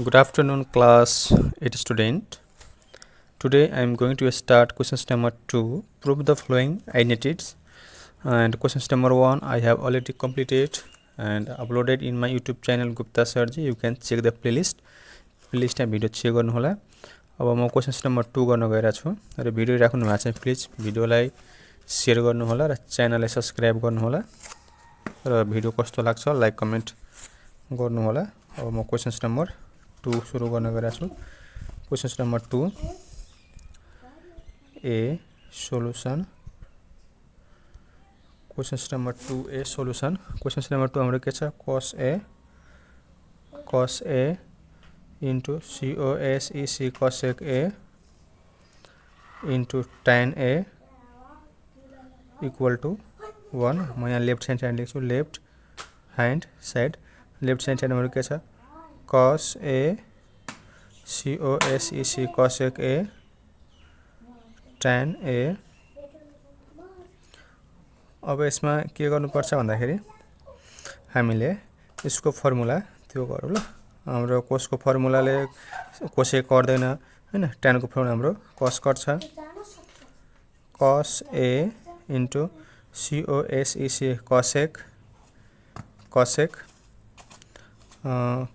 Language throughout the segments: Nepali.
Good afternoon, class 8 student. Today I am going to start questions number 2. Prove the following identities. And questions number 1 I have already completed and uploaded in my YouTube channel Gupta Sirji. You can check the playlist. Playlist video check गर्नु होला. अब म क्वेशन्स नम्बर 2 गर्न गइरा छु र भिडियो राख्नु भएको छ प्लिज भिडियोलाई शेयर गर्नु होला र च्यानललाई सब्स्क्राइब गर्नु होला र भिडियो कस्तो लाग्छ लाइक कमेन्ट गर्नु होला. अब म क्वेशन्स नम्बर 2 सुरु गर्न गइरा छु. क्वेशन्स नम्बर 2 ए सोलुसन. क्वेशन्स नम्बर 2 ए सोलुसन. क्वेशन्स नम्बर 2 हाम्रो के छ cos a into cosec cosec a into tan a equal to 1. म यहाँ लेफ्ट हैंड साइड लेख्छु. लेफ्ट हैंड साइड हाम्रो के छ cos a cosec cosec a tan a. अब यसमा के गर्नुपर्छ भन्दाखेरि हामीले यसको फर्मुला त्यो गरौँ ल. हाम्रो कोसको फर्मुलाले कोसेक गर्दैन हैन. tan को फर्मुला हाम्रो cos कट्छ. cos a into cosec cosec cosec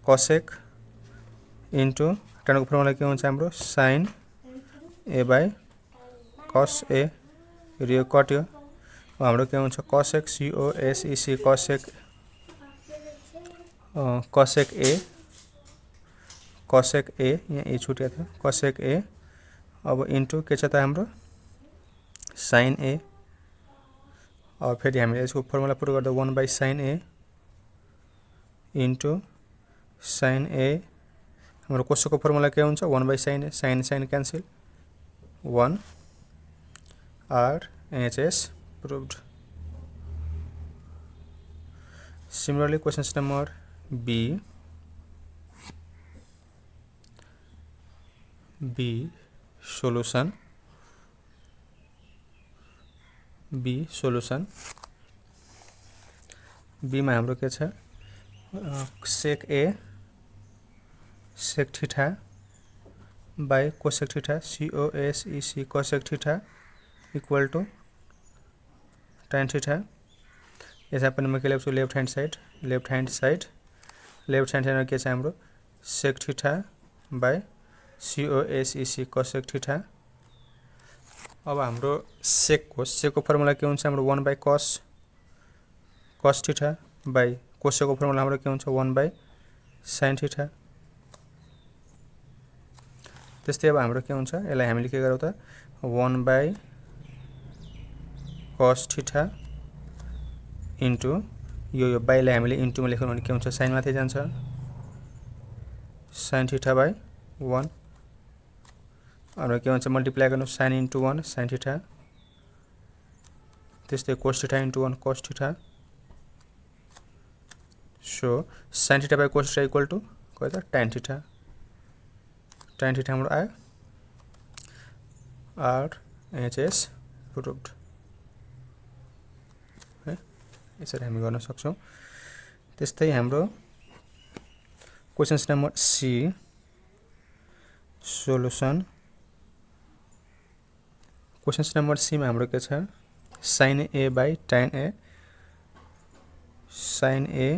cosec into tan को फर्मुला के हुन्छ हाम्रो sin a by cos a. यो कट्यो. हाम्रो के हुन्छ cosec cosec cosec a cosec a यहाँ ए छुट्यो थियो cosec a. अब इन्टु के छ त हाम्रो sin a. अब फेरि हामीले यसको फर्मुला पुट गर्दा 1 by sin a into sin a. हाम्रो कोसको फर्मुला के हुन्छ 1 by sin a. sin cancel 1 RHS proved. Similarly, questions number B solution. B मा हाम्रो के छ sec a sec theta by cosec theta cosec cosec theta equal to tan theta. यसमा पनि म के लेख्छु लेफ्ट ह्यान्ड साइड में के छ हाम्रो sec theta by cosec cosec theta. अब हाम्रो sec को फर्मुला के हुन्छ हाम्रो 1 by cos theta by cosec को फर्मुला हाम्रो के हुन्छ 1 by sin theta. त्यस्तै अब हाम्रो के हुन्छ यसलाई हामीले के गरौँ त 1 by cos theta इन्टु यो बाइलाई हामीले इन्टुमा लेख्यौँ भने के हुन्छ साइन माथि जान्छ sin theta by 1. हाम्रो के हुन्छ मल्टिप्लाई गर्नु sin into 1 sin theta. त्यस्तै cos theta into 1 cos theta. So sin theta by cos theta equal to कति त tan theta. tan theta हाम्रो आयो RHS proved. यसरी हामी गर्न सक्छौं. त्यस्तै हाम्रो questions number C solution. Questions number C मा हाम्रो के छ sin a by tan a sin a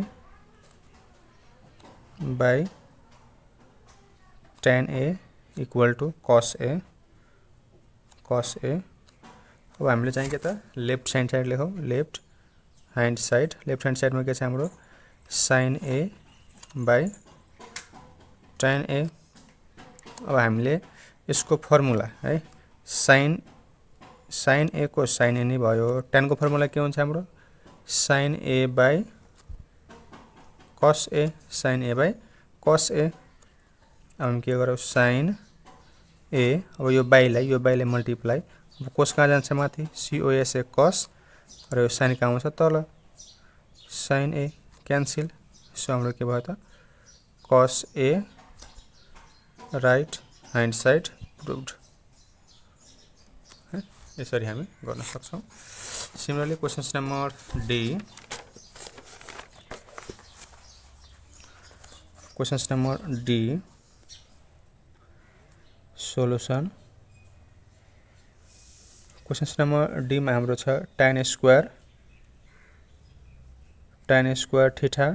by tan a equal to cos a. अब हामीले चाहिँ के त लेफ्ट ह्यान्ड साइड लेखौं. लेफ्ट ह्यान्ड साइड में के छ हाम्रो sin a by tan a. अब हामीले यसको फर्मुला है sin a को sin a नै भयो. tan को फर्मुला के हुन्छ हाम्रो sin a by cos a cos a. अब हामी के गरौँ sin a. अब यो बाइलाई मल्टिप्लाई cos कहाँ जान्छ माथि cosec cos र यो sin कहाँ आउँछ तल sin a क्यान्सल. सो हाम्रो के भयो त cos a right hand side proved. यसरी हामी गर्न सक्छौं. Similarly questions number D. Questions number D solution. Question number D में हाम्रो छ tan square theta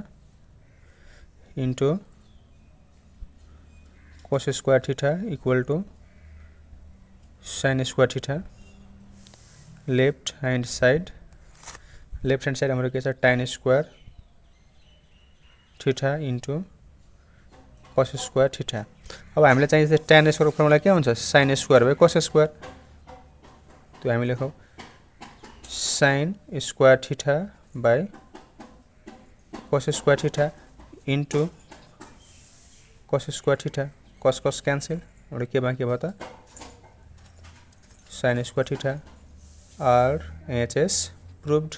into cos square theta equal to sin square theta. Left hand side हाम्रो के छ tan square theta into cos square theta. अब हामीलाई चाहिन्छ tan स्क्वायर को फर्मुला के हुन्छ sin square by cos square. त्यो हामी लेखौं sin square theta by cos square theta into cos square theta. cos cancel और के बाकी भयो त sin square theta. RHS proved।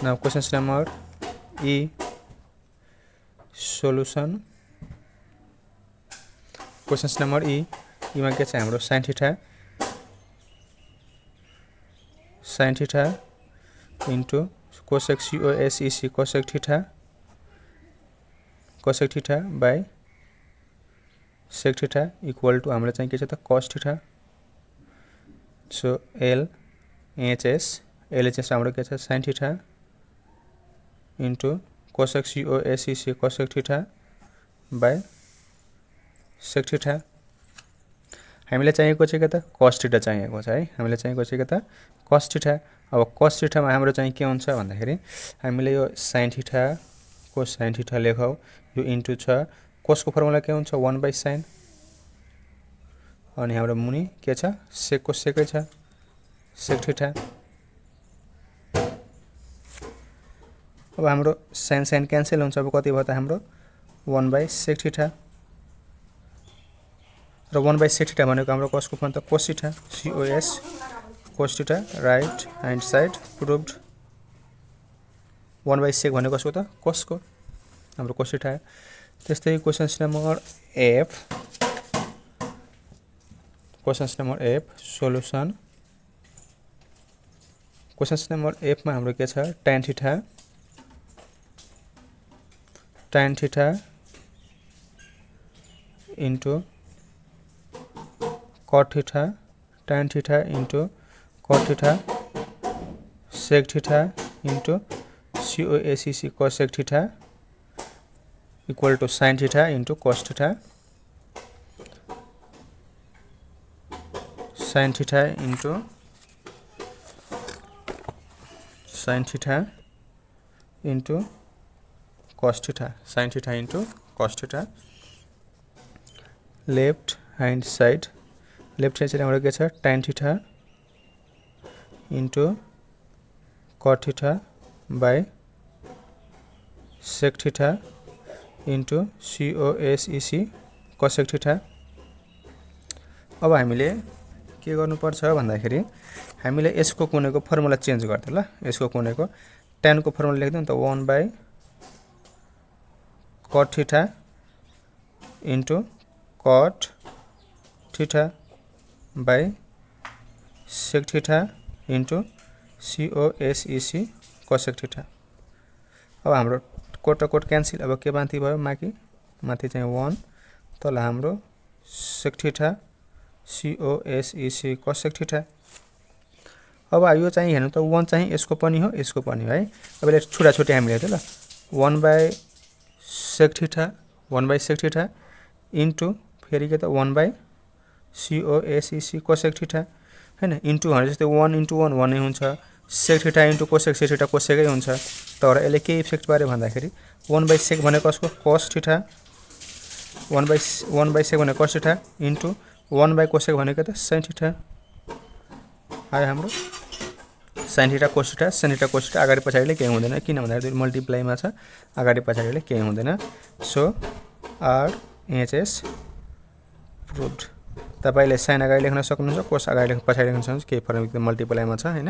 Now question number E solution। question number E में के छ हाम्रो sin theta into cosec cosec theta by sec theta equal to हामीलाई चाहिँ के छ त cos थीटा। सो LHS हाम्रो के छ sin theta into cosec cosec theta by sec theta. हामीलाई चाहिएको चाहिँ के त cos थीटा चाहिएको छ है। हामीलाई चाहिएको चाहिँ के त cos थीटा। अब cos थीटा मा हाम्रो चाहिँ के हुन्छ भन्दाखेरि हामीले यो sin थीटा को sin थीटा लेखौ। यो इन्टु छ cos को फर्मुला के हुन्छ 1/sin अनि हाम्रो मुनि के छ sec को sec छ sec थीटा। अब हाम्रो sin क्यान्सल हुन्छ। अब कति भयो त हाम्रो 1/sec थीटा र 1/sec थीटा भनेको हाम्रो cos को फर्मुला त cos theta cos theta. Right hand side proved. 1/sec भनेको कसको त cos को हाम्रो cos थीटा। त्यस्तै question number F solution. Question number F मा हाम्रो के छ tan theta into cot theta tan theta into cot theta sec theta into cosec theta equal to sin theta into cos theta. sin theta into cos theta sin theta into cos theta. Left hand side हाम्रो के छ tan theta into cot theta by sec theta into cosec theta. अब हामीले के गर्नुपर्छ भन्दाखेरि हामीले यसको कुनेको फर्मुला चेन्ज गर्दै ल। यसको कुनेको tan को फर्मुला लेख्दियौ नि त 1/cot theta into cot theta by sec theta into cosec theta. अब हाम्रो कोट क्यान्सिल। अब के माथि भयो माथि चाहिँ 1 तल हाम्रो sec थीटा cosec थीटा। अब यो चाहिँ हेर्नु त 1 चाहिँ यसको पनि हो यसको पनि है। अब यसले छुटाछुटी हामीले हेर्दै ल 1/sec थीटा इन्टु फेरि के त 1/cosec थीटा हैन इन्टु भने जस्तै 1 * 1 1 नै हुन्छ। sec theta into cosec sec theta cosec हुन्छ। तर यसले के इफेक्ट पारे भन्दाखेरि 1/sec भनेको कसको cos थीटा 1/sec भनेको cos थीटा इन्टु 1/cosec भनेको त sin थीटा आयो हाम्रो। sin थीटा cos थीटा अगाडि पछाडिले केही हुँदैन किन भन्दाखेरि मल्टिप्लाई मा छ अगाडि पछाडिले केही हुँदैन। So RHS प्रुभड। तपाईले sin अगाडि लेख्न सक्नुहुन्छ cos अगाडि लेख्न पछाडि लेख्न सक्नुहुन्छ केही फरक मल्टिप्लाई मा छ हैन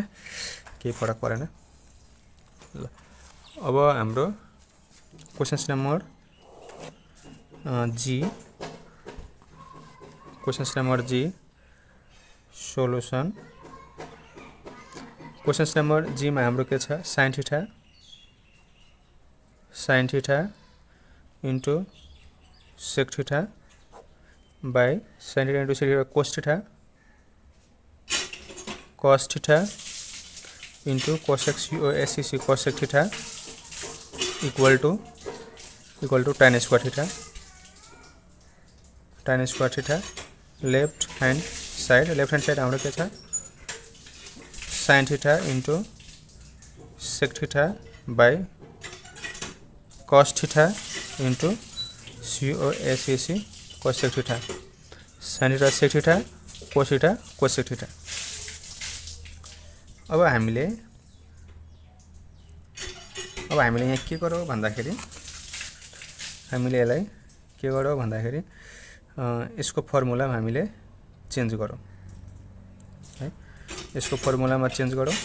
केही फरक परेन ल। अब हाम्रो question number G solution. Question number G मा हाम्रो के छ sin theta into sec theta by sin theta into sec theta cos theta into cosec cosec theta equal to tan square theta left hand side আমরা কি আছে sin theta into sec theta by cos theta into cosec theta sin theta sec theta cosec theta अब हामीले यहाँ के गरौँ भन्दाखेरि हामीले यसलाई के गरौँ भन्दाखेरि यसको फर्मुलामा हामीले चेन्ज गरौँ है यसको फर्मुलामा चेन्ज गरौँ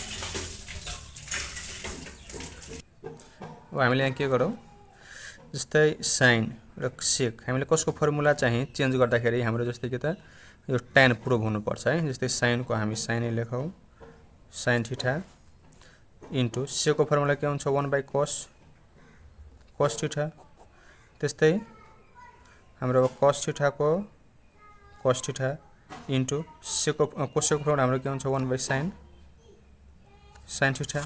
अब हामीले यहाँ के गरौँ जस्तै साइन र सेक हामीले कसको फर्मुला चाहिँ चेन्ज गर्दाखेरि हाम्रो जस्तै कि त यो tan प्रुभ हुनुपर्छ है जस्तै साइनको हामी साइनै लेखौँ sin थीटा इन्टु सेको फर्मुला के हुन्छ 1/cos थीटा त्यस्तै हाम्रो cos थीटा इन्टु सेको कोसेको फर्मुला हाम्रो के हुन्छ 1/sin थीटा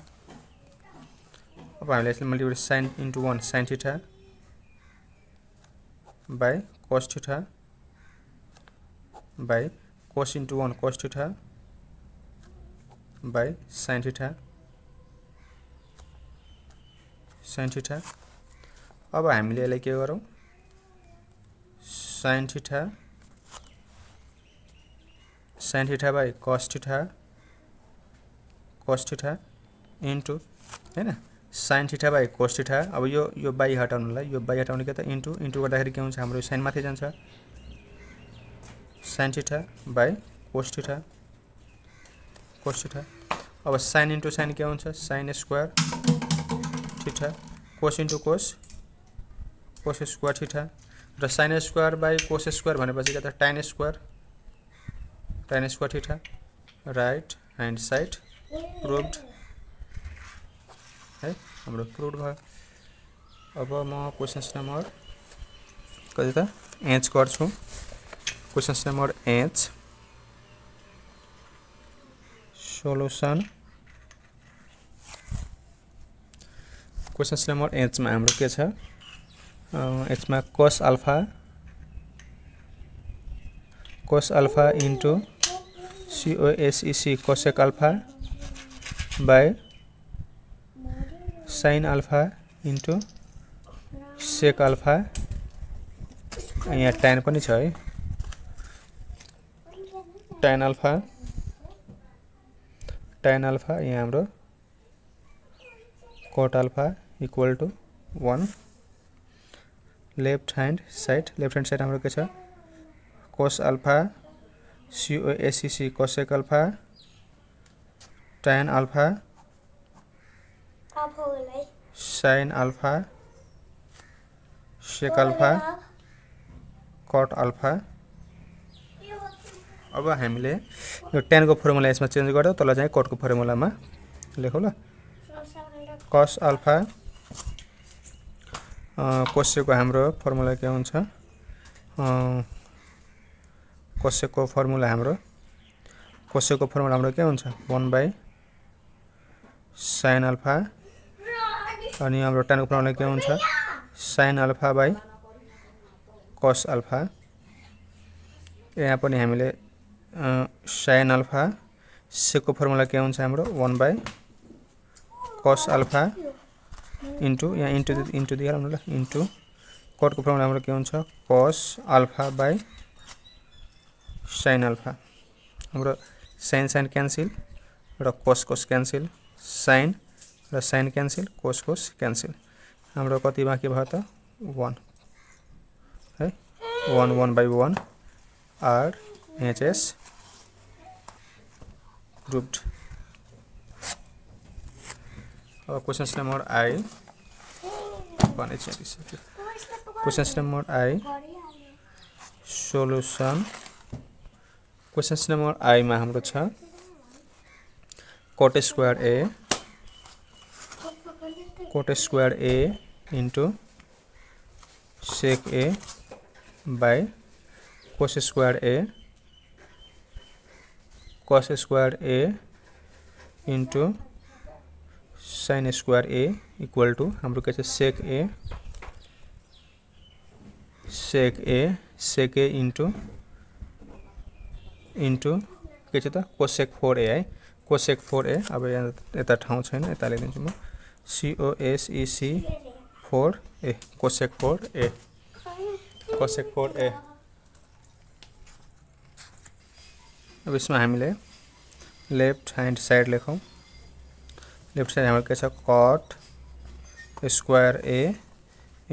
अब हामीले यसलाई मल्टिप्लाई sin इन्टु 1 sin theta by cos theta by cos into 1 cos theta by sin theta अब हामीले यसलाई के गरौँ sin theta by cos theta into हैन sin theta by cos theta अब यो बाई हटाउनुलाई यो बाई हटाउने के त इन्टु गर्दाखेरि के हुन्छ हाम्रो साइन माथि जान्छ sin theta by cos theta अब sin इन्टु sin के हुन्छ sin square theta cos into cos square theta र sin square by cos square भनेपछि के त tan square theta right hand side प्रुभड है हाम्रो प्रुभ भयो अब म क्वेशन्स नम्बर कति त 8 गर्छु questions number 8 solution questions number 8 मा हाम्रो के छ यसमा cos alpha into cosec alpha by sin alpha into sec alpha यहाँ tan पनि छ है tan alpha यहाँ हाम्रो cot alpha equal to 1 left hand side हाम्रो के छ cos alpha cosec alpha tan alpha sin alpha sec alpha cot alpha अब हामीले यो tan को फर्मुला यसमा चेन्ज गर्दा तल चाहिँ cot को फर्मुलामा लेखौँ ल cos alpha cosec को हाम्रो फर्मुला के हुन्छ cosec को फर्मुला हाम्रो के हुन्छ 1/sin alpha अनि हाम्रो tan को फर्मुला के हुन्छ sin alpha by cos alpha यहाँ पनि हामीले sin alpha sec को फर्मुला के हुन्छ हाम्रो 1/cos alpha इन्टु यहाँ इन्टु दिइहालौँ न ल इन्टु cot को फर्मुला हाम्रो के हुन्छ cos alpha by sin alpha हाम्रो sin क्यान्सल र cos क्यान्सल sin र sin क्यान्सल cos क्यान्सल हाम्रो कति बाँकी भयो त 1 है 1/1 आर एचएस प्रुभड अब questions number I questions number I solution questions number I मा हाम्रो छ cot square a into sec a by cos square a into sign square a equal to हाम्रो के सेक ए इंटू के त कोसेक 4a है कोसेक 4a। अब यता ठाउँ छैन, यता लेखिदिन्छु म COSEC 4a कोसेक 4a। अब इसमें हामीले लेफ्ट हैंड साइड लेखौँ। लेफ्ट साइड हाम्रो के छ cot square a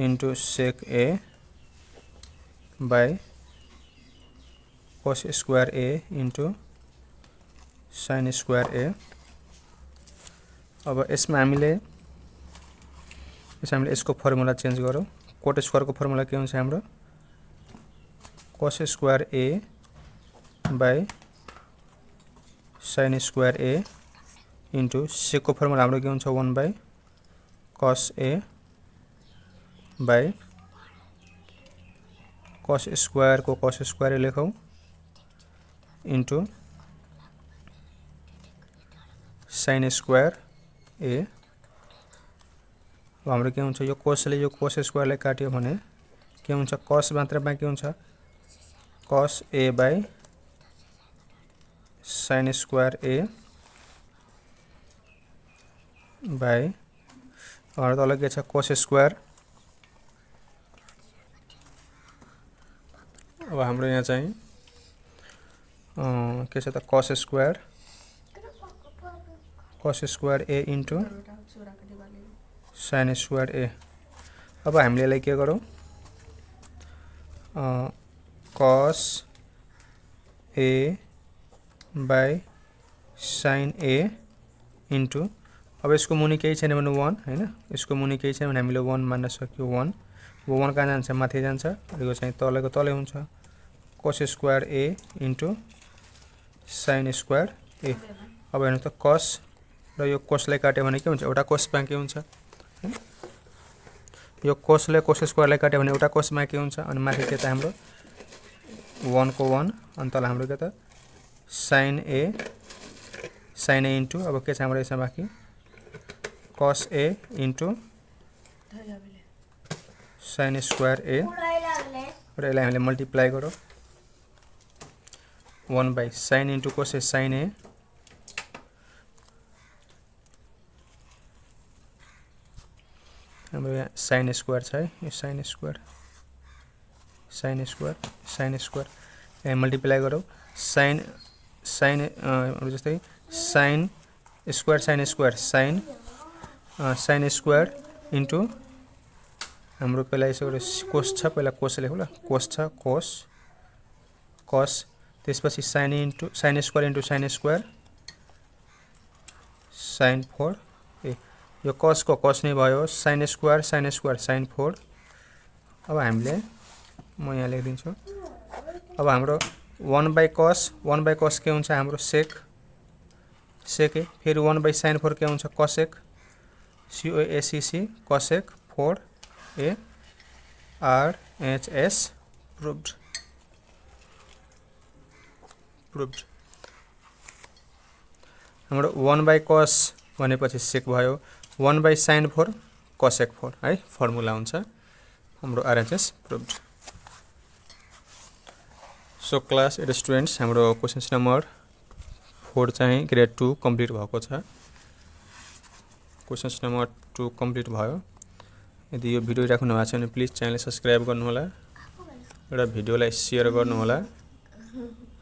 into sec a by cos square a into sign square a. अब इसमें हामीले इसको फर्मुला चेंज गरौँ। कोट स्क्वायर को फर्मुला के हुन्छ हाम्रो cos square a by sine square a into sec को फर्मुला हाम्रो के हुन्छ 1 by cos a by cos square को कस स्क्वायर लेखौँ इंटू साइन स्क्वायर ए। अब हाम्रो के हुन्छ यो कोसले यो कोस स्क्वायरलाई काट्यो भने के हुन्छ कस मात्रमा के हुन्छ cos a by sine square a by और तल के छ कोस स्क्वायर। अब हाम्रो यहाँ चाहिँ के छ त cos square a into sign square a. अब हामीले यसलाई के गरौँ कस a by sign A into अब इसको मुनि केही छैन भने 1 हैन, इसको मुनि केही छैन भने हामीले 1 मान्न सक्यो 1। वो 1 कहाँ जान्छ माथि जान्छ, यो चाहिँ तलेको तलै हुन्छ कोस square a into sign square a. अब हेर्नु त कस र यो कोसलाई काट्यो भने के हुन्छ एउटा कोसमा के हुन्छ यो कोसले कोस स्क्वायरलाई काट्यो भने एउटा कोसमा के हुन्छ अनि माथि के त हाम्रो 1 को 1 अनि तल हाम्रो के त साइन ए इंटू अब के छ हाम्रो यसमा बाँकी कस ए इंटू साइन स्क्वायर ए र यसलाई हामीले मल्टिप्लाई गरौँ 1 by sine into cos A sign ए हाम्रो यहाँ साइन स्क्वायर छ है, यो साइन स्क्वायर यहाँ मल्टिप्लाई गरौँ साइन जस्तै साइन स्क्वायर इंटू हाम्रो पहिला यसो कोस छ, पहिला कोस लेखौँ ल कोस छ कस त्यसपछि sine square into sine square sine 4 ए। यो कस को कस नै भयो साइन स्क्वायर साइन 4। अब हामीले म यहाँ लेखिदिन्छु। अब हाम्रो 1 बाई कस के हुन्छ हाम्रो सेक ए फेरि 1 बाई साइन 4 के हुन्छ कसेक COSEC कसेक 4 ए RHS प्रुभड। हाम्रो 1 बाई कस भनेपछि सेक भयो 1 बाई साइन 4 कसेक 4 है फर्मुला हुन्छ हाम्रो RHS प्रुभड। सो क्लास 8 स्टुडेन्ट्स हाम्रो क्वेशन्स नम्बर 4 चाहिँ ग्रेड 2 कम्प्लिट भएको छ। क्वेशन्स नम्बर 2 कम्प्लिट भयो। यदि यो भिडियो राख्नु भएको छ भने प्लिज च्यानल सब्स्क्राइब गर्नुहोला र भिडियोलाई सेयर गर्नुहोला।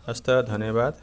हस्त धन्यवाद।